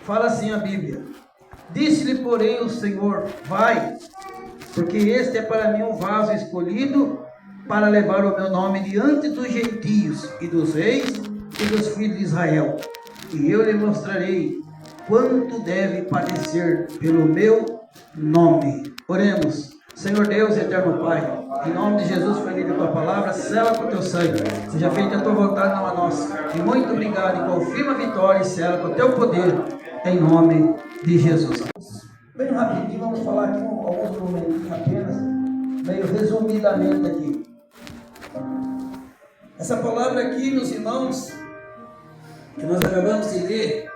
Fala assim a Bíblia: disse-lhe, porém, o Senhor: vai, porque este é para mim um vaso escolhido para levar o meu nome diante dos gentios e dos reis e dos filhos de Israel. E eu lhe mostrarei quanto deve padecer pelo meu nome. Oremos. Senhor Deus, eterno Pai, em nome de Jesus foi lida a tua palavra, sela com o teu sangue, seja feita a tua vontade, não a nossa. E muito obrigado, e confirma a vitória e sela com o teu poder, em nome de Jesus. Bem rapidinho, vamos falar aqui alguns momentos apenas, meio resumidamente aqui. Essa palavra aqui, meus irmãos, que nós acabamos de ler,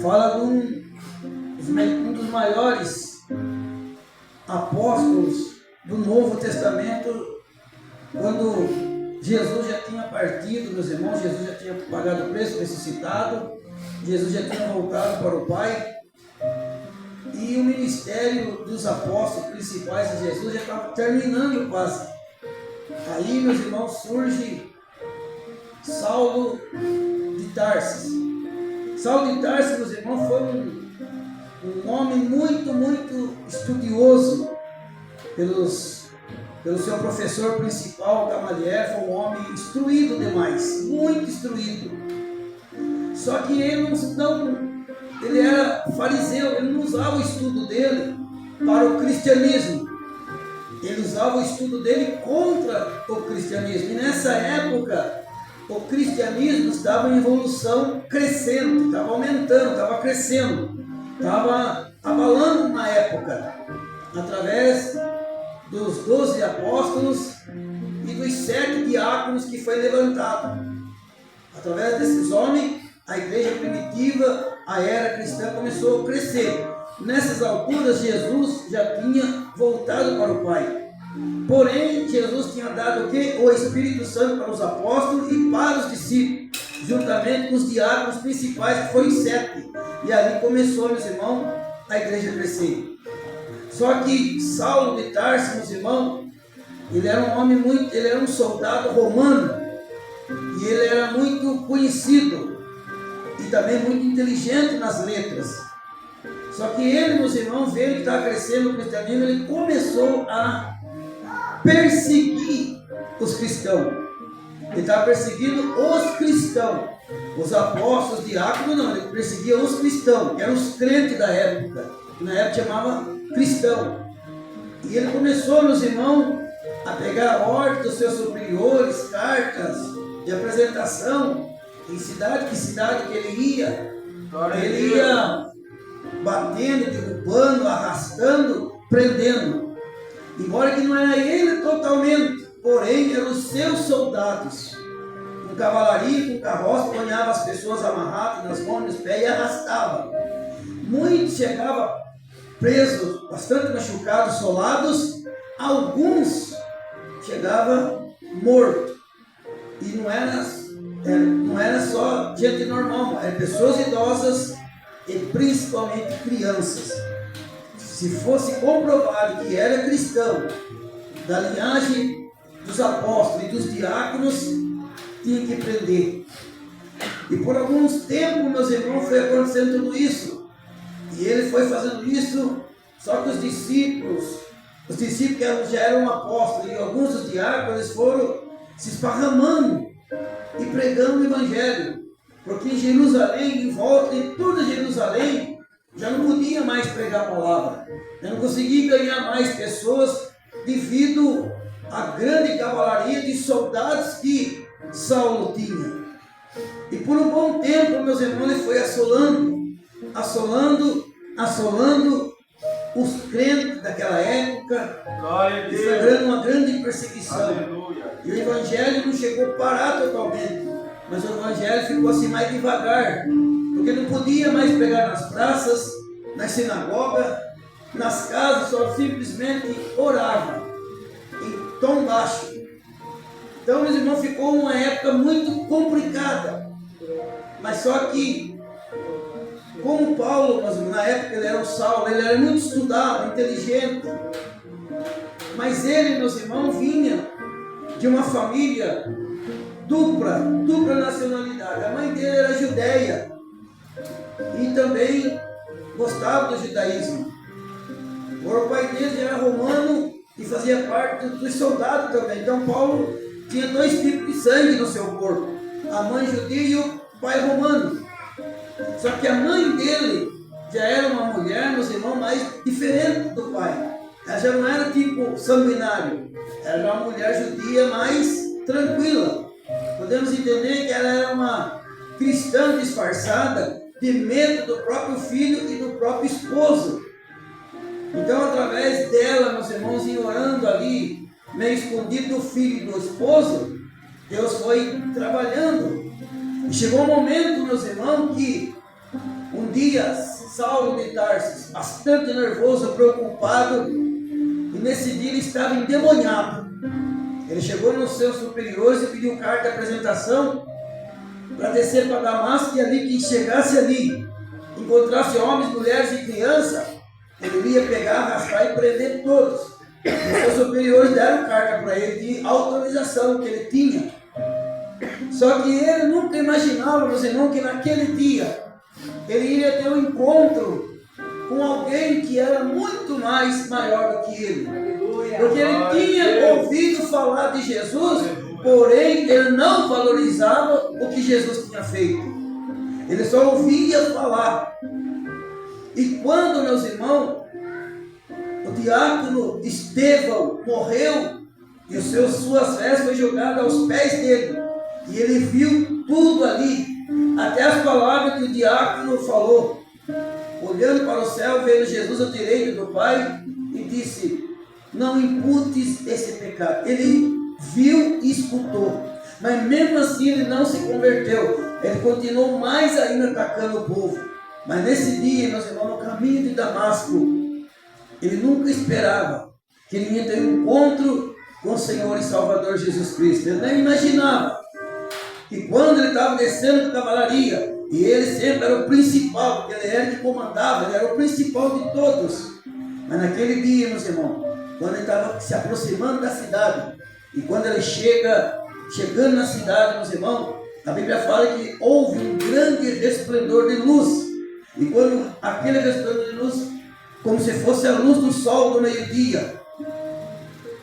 fala de um dos maiores apóstolos do Novo Testamento, quando Jesus já tinha partido, meus irmãos, Jesus já tinha pagado o preço ressuscitado, Jesus já tinha voltado para o Pai, e o ministério dos apóstolos principais de Jesus já estava terminando quase. Aí, meus irmãos, surge Saulo de Tarso. Saulo de Tarso, meus irmãos, foi um homem muito estudioso pelo seu professor principal, Gamaliel. Foi um homem instruído demais, muito instruído. Só que ele era fariseu, ele não usava o estudo dele para o cristianismo. Ele usava o estudo dele contra o cristianismo. E nessa época, o cristianismo estava em evolução crescente, estava aumentando, estava crescendo, estava abalando na época, através dos 12 apóstolos e dos 7 diáconos que foi levantado. Através desses homens, a igreja primitiva, a era cristã começou a crescer. Nessas alturas, Jesus já tinha voltado para o Pai. Porém, Jesus tinha dado o quê? O Espírito Santo para os apóstolos e para os discípulos, juntamente com os diáconos principais, que foram 7. E ali começou, meus irmãos, a igreja a crescer. Só que Saulo de Tarso, meus irmãos, ele era um homem ele era um soldado romano, e ele era muito conhecido e também muito inteligente nas letras. Só que ele, meus irmãos, vendo que estava crescendo o cristianismo, ele começou a perseguir os cristãos. Ele estava perseguindo os cristãos. Os apóstolos, os diáconos, não, ele perseguia os cristãos, que eram os crentes da época, que na época chamava cristão. E ele começou, meus irmãos, a pegar a ordem dos seus superiores, cartas de apresentação, em cidade que ele ia batendo, derrubando, arrastando, prendendo. Embora que não era ele totalmente, porém eram os seus soldados, com cavalaria, com carroça, ponhava as pessoas amarradas nas mãos, nos pés e arrastava. Muitos chegavam presos, bastante machucados, solados, alguns chegavam mortos. E não era só gente normal, eram pessoas idosas e principalmente crianças. Se fosse comprovado que era cristão, da linhagem dos apóstolos e dos diáconos, tinha que prender. E por alguns tempos, meus irmãos, foi acontecendo tudo isso. E ele foi fazendo isso, só que os discípulos que já eram apóstolos, e alguns dos diáconos, eles foram se esparramando e pregando o evangelho. Porque em Jerusalém, em volta de toda Jerusalém, já não podia mais pregar a palavra. Já não conseguia ganhar mais pessoas devido à grande cavalaria de soldados que Saulo tinha. E por um bom tempo, meus irmãos, ele foi assolando os crentes daquela época. E foi uma grande perseguição. Aleluia. E o evangelho não chegou a parar totalmente, mas o evangelho ficou assim mais devagar, porque não podia mais pregar nas praças, nas sinagogas, nas casas, só simplesmente orava em tom baixo. Então, meus irmãos, ficou uma época muito complicada. Mas só que, como Paulo, na época ele era o Saulo, ele era muito estudado, inteligente. Mas ele, meus irmãos, vinha de uma família dupla nacionalidade. A mãe dele era judeia e também gostava do judaísmo. O pai dele era romano e fazia parte dos soldados também. Então Paulo tinha 2 tipos de sangue no seu corpo: a mãe judia e o pai romano. Só que a mãe dele já era uma mulher, meus irmãos, mais diferente do pai. Ela já não era tipo sanguinário, ela era uma mulher judia mais tranquila. Podemos entender que ela era uma cristã disfarçada de medo do próprio filho e do próprio esposo. Então, através dela, meus irmãos, e orando ali, meio escondido do filho e do esposo, Deus foi trabalhando. E chegou um momento, meus irmãos, que um dia Saulo de Tarso, bastante nervoso, preocupado, e nesse dia ele estava endemoniado. Ele chegou nos seus superiores e pediu carta de apresentação para descer para Damasco, e ali quem chegasse ali, encontrasse homens, mulheres e crianças, ele ia pegar, arrastar e prender todos. Os seus superiores deram carta para ele de autorização que ele tinha. Só que ele nunca imaginava, meus irmãos, que naquele dia ele iria ter um encontro com alguém que era muito mais maior do que ele. Porque ele tinha ouvido falar de Jesus, porém ele não valorizava o que Jesus tinha feito. Ele só ouvia falar. E quando, meus irmãos, o diácono Estevão morreu e suas vestes foi jogada aos pés dele, e ele viu tudo ali, até as palavras que o diácono falou, olhando para o céu, vendo Jesus à direita do Pai, e disse: não imputes esse pecado. Ele viu e escutou, mas mesmo assim ele não se converteu. Ele continuou mais ainda atacando o povo. Mas nesse dia, meus irmãos, no caminho de Damasco, ele nunca esperava que ele ia ter um encontro com o Senhor e Salvador Jesus Cristo. Ele nem imaginava que quando ele estava descendo da cavalaria, e ele sempre era o principal, porque ele era que comandava, ele era o principal de todos. Mas naquele dia, meus irmãos, quando ele estava se aproximando da cidade, e quando ele chegando na cidade, meus irmãos, a Bíblia fala que houve um grande resplendor de luz. E quando aquele resplendor de luz, como se fosse a luz do sol do meio-dia,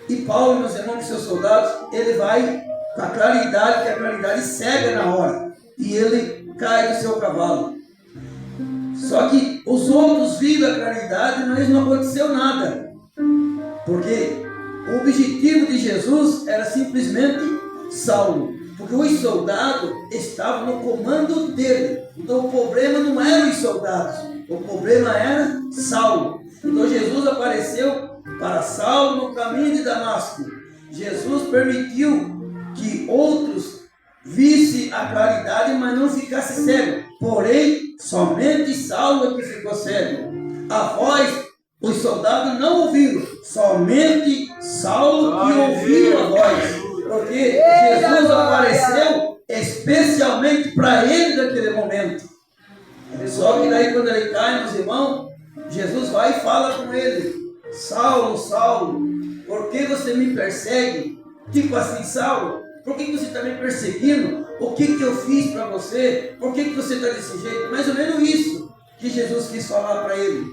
e Paulo, meus irmãos, seus soldados, ele vai com a claridade, que a claridade cega na hora, e ele cai do seu cavalo. Só que os outros viram a claridade, mas não aconteceu nada, porque o objetivo de Jesus era simplesmente Saulo, porque os soldados estavam no comando dele. Então o problema não eram os soldados, o problema era Saulo. Então Jesus apareceu para Saulo no caminho de Damasco. Jesus permitiu que outros vissem a claridade, mas não ficasse cego. Porém, somente Saulo é que ficou cego. A voz, os soldados não ouviram, somente Saulo que ouviu a voz. Porque Jesus apareceu especialmente para ele naquele momento. Só que daí quando ele cai, meus irmãos, Jesus vai e fala com ele: Saulo, Saulo, por que você me persegue? Tipo assim, Saulo, por que você está me perseguindo? O que eu fiz para você? Por que você está desse jeito? Mais ou menos isso que Jesus quis falar para ele.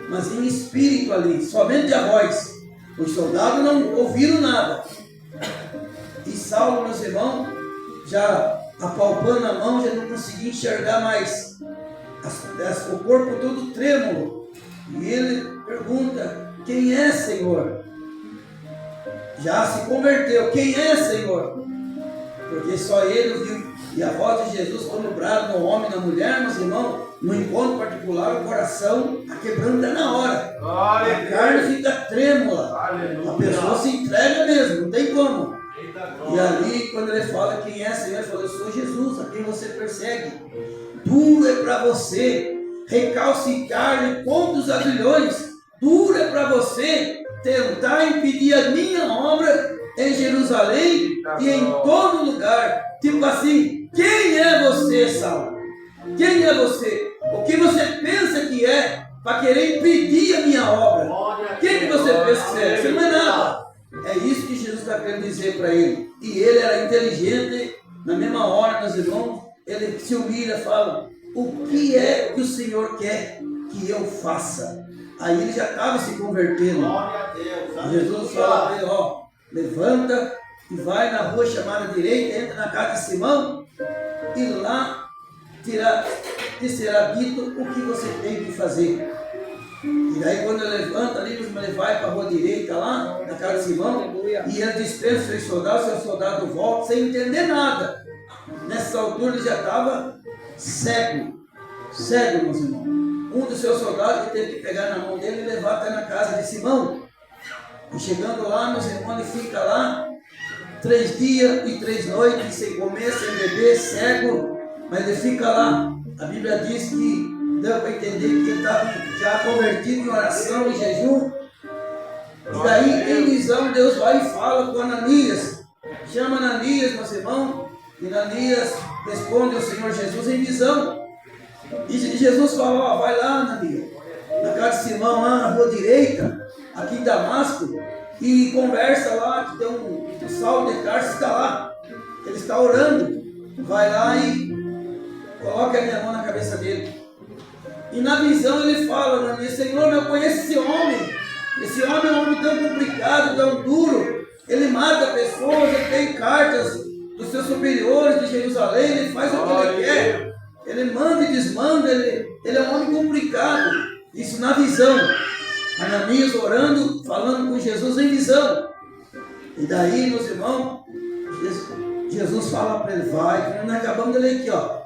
Mas em espírito ali, somente a voz. Os soldados não ouviram nada. E Saulo, meus irmãos, já apalpando a mão, já não conseguia enxergar mais. O corpo todo trêmulo. E ele pergunta: quem é, Senhor? Já se converteu. Quem é, Senhor? Porque só ele ouviu. E a voz de Jesus, quando brada no homem e na mulher, meus irmãos, no encontro particular, o coração quebranta na hora. A carne fica trêmula. A pessoa se entrega mesmo, não tem como. E ali, quando ele fala quem é, Senhor, ele fala: eu sou Jesus, a quem você persegue. Duro é para você recalcitrar-lhe contra os aguilhões. Duro é para você tentar impedir a minha obra em Jerusalém e em todo lugar. Tipo assim, quem é você, Saulo? Quem é você? O que você pensa que é para querer impedir a minha obra? Quem que você pensa que é? Você não é nada. É isso que Jesus está querendo dizer para ele. E ele era inteligente. Na mesma hora, meus irmãos, ele se humilha e fala: o que é que o Senhor quer que eu faça? Aí ele já estava se convertendo. Glória a Deus. Jesus fala para ele, ó, levanta e vai na rua chamada direita, entra na casa de Simão e lá te será dito o que você tem que fazer. E daí quando ele levanta ali, ele vai para a rua direita lá, na casa de Simão, e ele dispensa os seus soldados voltam sem entender nada. Nessa altura ele já estava cego, meus irmãos. Um dos seus soldados que teve que pegar na mão dele e levar até na casa de Simão. E chegando lá, meus irmãos, ele fica lá 3 dias e 3 noites, sem comer, sem beber, cego, mas ele fica lá. A Bíblia diz que deu para entender que ele estava já convertido em oração e jejum. E daí, em visão, Deus vai e fala com Ananias. Chama Ananias, meus irmãos, e Ananias responde ao Senhor Jesus em visão. E Jesus falou, ó, vai lá, Ananias, na casa de Simão, lá na rua direita, aqui em Damasco, e conversa lá, que tem um Saulo de Tarso está lá, ele está orando. Vai lá e coloca a minha mão na cabeça dele. E na visão ele fala, Ananias, Senhor, eu conheço esse homem. Esse homem é um homem tão complicado, tão duro. Ele mata pessoas, ele tem cartas dos seus superiores de Jerusalém, ele faz o que ele quer. Ele manda e desmanda, ele é um homem complicado. Isso na visão. Ananias orando, falando com Jesus em visão. E daí, meus irmãos, Jesus fala para ele, vai, como nós acabamos de ler aqui, ó.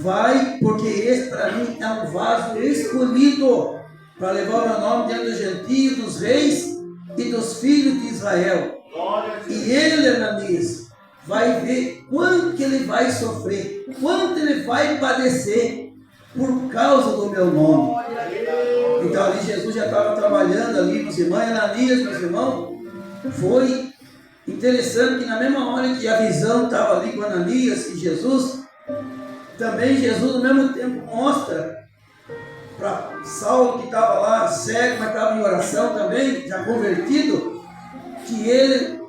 Vai, porque esse para mim é um vaso escolhido para levar o meu nome diante dos gentios, dos reis e dos filhos de Israel. E ele, Ananias, vai ver quanto que ele vai sofrer, quanto ele vai padecer por causa do meu nome. Então ali Jesus já estava trabalhando ali, meus irmãos, e Ananias, meus irmãos, foi interessante que na mesma hora que a visão estava ali com Ananias e Jesus, também Jesus no mesmo tempo mostra para Saulo, que estava lá cego, mas estava em oração também, já convertido, que ele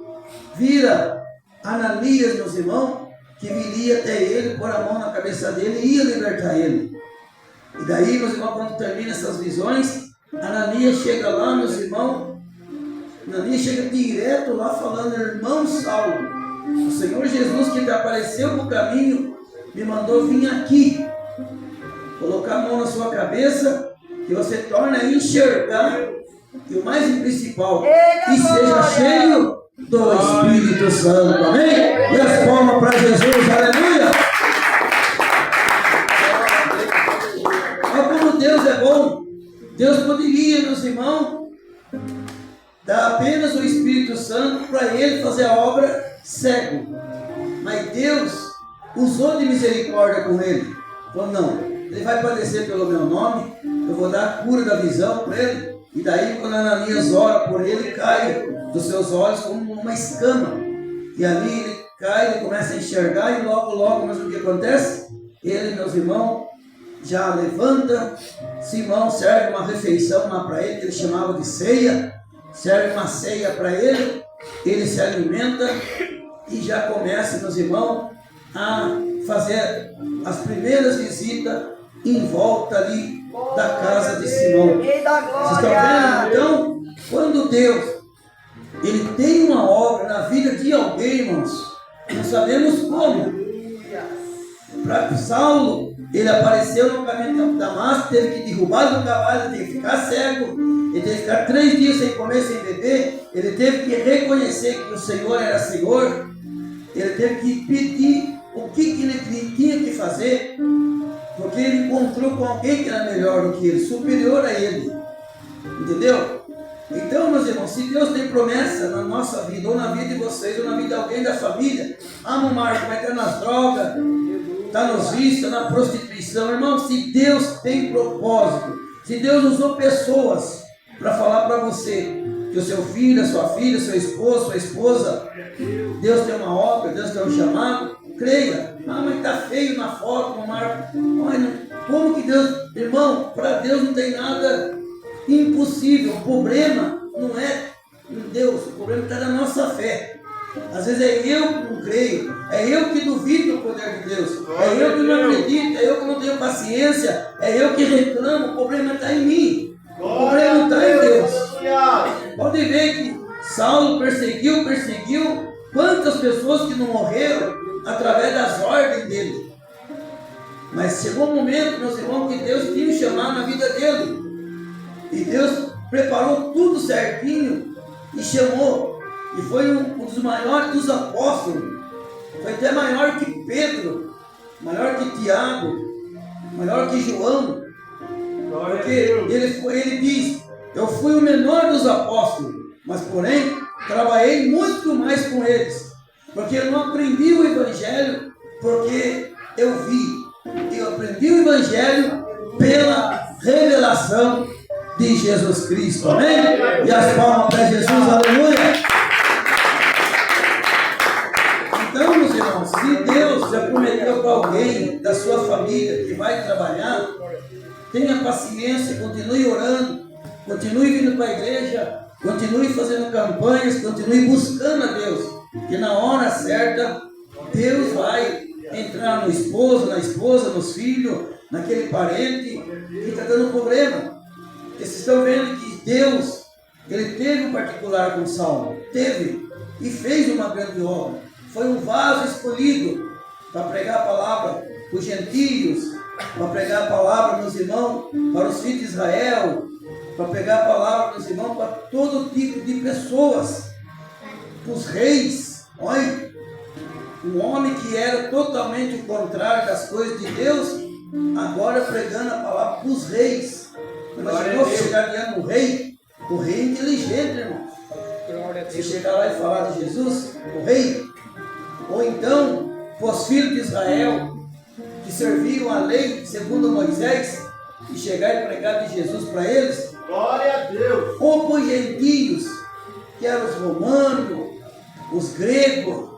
vira Ananias, meus irmãos, que viria até ele, pôr a mão na cabeça dele e ia libertar ele. E daí, meus irmãos, quando termina essas visões, Ananias chega lá, meus irmãos, Ananias chega direto lá falando, irmão Saulo, o Senhor Jesus que te apareceu no caminho, me mandou vir aqui, colocar a mão na sua cabeça, que você torne a enxergar, e o mais principal, que seja cheio do Espírito Santo, amém? E as palmas para Jesus, aleluia! Olha como Deus é bom. Deus poderia, meus irmãos, dar apenas o Espírito Santo para ele fazer a obra cego, mas Deus usou de misericórdia com ele. Falou, não, ele vai padecer pelo meu nome, eu vou dar a cura da visão para ele. E daí quando Ananias ora por ele, cai dos seus olhos como uma escama. E ali ele cai, ele começa a enxergar e logo, mas o que acontece? Ele, meus irmãos, já levanta, Simão serve uma refeição lá para ele, que ele chamava de ceia, serve uma ceia para ele, ele se alimenta e já começa, meus irmãos, a fazer as primeiras visitas em volta ali da casa de Simão. Vocês estão vendo? Então, quando Deus ele tem uma obra na vida de alguém, irmãos, não sabemos como. Para Saulo, ele apareceu no caminho de Damasco, teve que derrubar do cavalo, teve que ficar cego, ele teve que ficar 3 dias sem comer, sem beber, ele teve que reconhecer que o Senhor era Senhor, ele teve que pedir o que ele tinha que fazer, porque ele encontrou com alguém que era melhor do que ele, superior a ele, entendeu? Então, meus irmãos, se Deus tem promessa na nossa vida, ou na vida de vocês, ou na vida de alguém da família, o Marco vai estar nas drogas, está nos vícios, está na prostituição, irmão, se Deus tem propósito, se Deus usou pessoas para falar para você que o seu filho, a sua filha, seu esposo, sua esposa, Deus tem uma obra, Deus tem um chamado, creia. Mas está feio na foto, Marco. Como que Deus, irmão, para Deus não tem nada impossível. O problema não é em Deus, o problema está na nossa fé. Às vezes é eu que não creio, é eu que duvido do poder de Deus, é eu que não acredito, é eu que não tenho paciência, é eu que reclamo. O problema está em mim, o problema não está em Deus. Pode ver que Saulo perseguiu. Quantas pessoas que não morreram através das ordens dele. Mas chegou um momento, meus irmãos, que Deus tinha que chamar na vida dele. E Deus preparou tudo certinho e chamou. E foi um dos maiores dos apóstolos. Foi até maior que Pedro, maior que Tiago, maior que João. Porque ele diz: eu fui o menor dos apóstolos, mas porém trabalhei muito mais com eles. Porque eu não aprendi o Evangelho porque eu vi. Eu aprendi o Evangelho pela revelação de Jesus Cristo. Amém? E as palmas para Jesus, aleluia. Então, meus irmãos, se Deus já prometeu para alguém da sua família que vai trabalhar, tenha paciência, continue orando, continue vindo para a igreja, continue fazendo campanhas, continue buscando a Deus, que na hora certa Deus vai entrar no esposo, na esposa, nos filhos, naquele parente que está dando problema. Porque vocês estão vendo que Deus, ele teve um particular com Saulo, teve, e fez uma grande obra. Foi um vaso escolhido para pregar a palavra para os gentios, para pregar a palavra, meus irmãos, para os filhos de Israel, para pregar a palavra, meus irmãos, para todo tipo de pessoas, para os reis. Olha, um homem que era totalmente o contrário das coisas de Deus, agora pregando a palavra para os reis. Imaginou se chegar diante do rei? O rei é inteligente, irmão. Se chegar lá e falar de Jesus, o rei, ou então para os filhos de Israel, que serviam a lei segundo Moisés, e chegar e pregar de Jesus para eles, glória a Deus. Ou para os gentios, que eram os romanos, os gregos,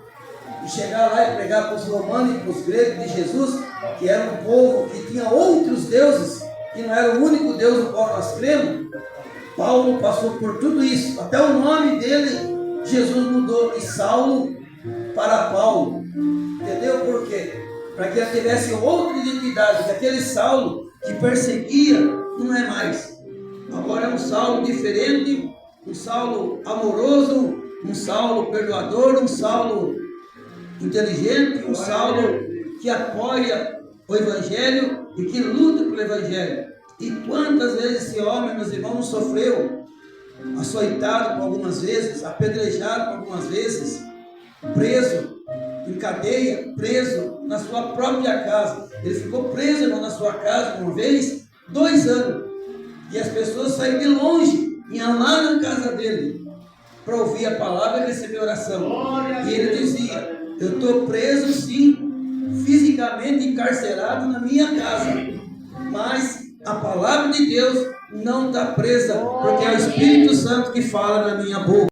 e chegar lá e pregar para os romanos e para os gregos de Jesus, que era um povo que tinha outros deuses, que não era o único Deus no qual nós cremos. Paulo passou por tudo isso, até o nome dele, Jesus mudou de Saulo para Paulo. Entendeu por quê? Para que ele tivesse outra identidade, que aquele Saulo que perseguia não é mais. Agora é um Saulo diferente, um Saulo amoroso, um Saulo perdoador, um Saulo inteligente, um Saulo que apoia o Evangelho e que luta pelo Evangelho. E quantas vezes esse homem, meus irmãos, não sofreu? Açoitado por algumas vezes, apedrejado por algumas vezes, preso em cadeia, preso na sua própria casa. Ele ficou preso, irmão, na sua casa uma vez, 2 anos. E as pessoas saíram de longe, iam lá na casa dele para ouvir a palavra e receber oração. E ele dizia: eu estou preso sim, fisicamente encarcerado na minha casa, mas a palavra de Deus não está presa, porque é o Espírito Santo que fala na minha boca.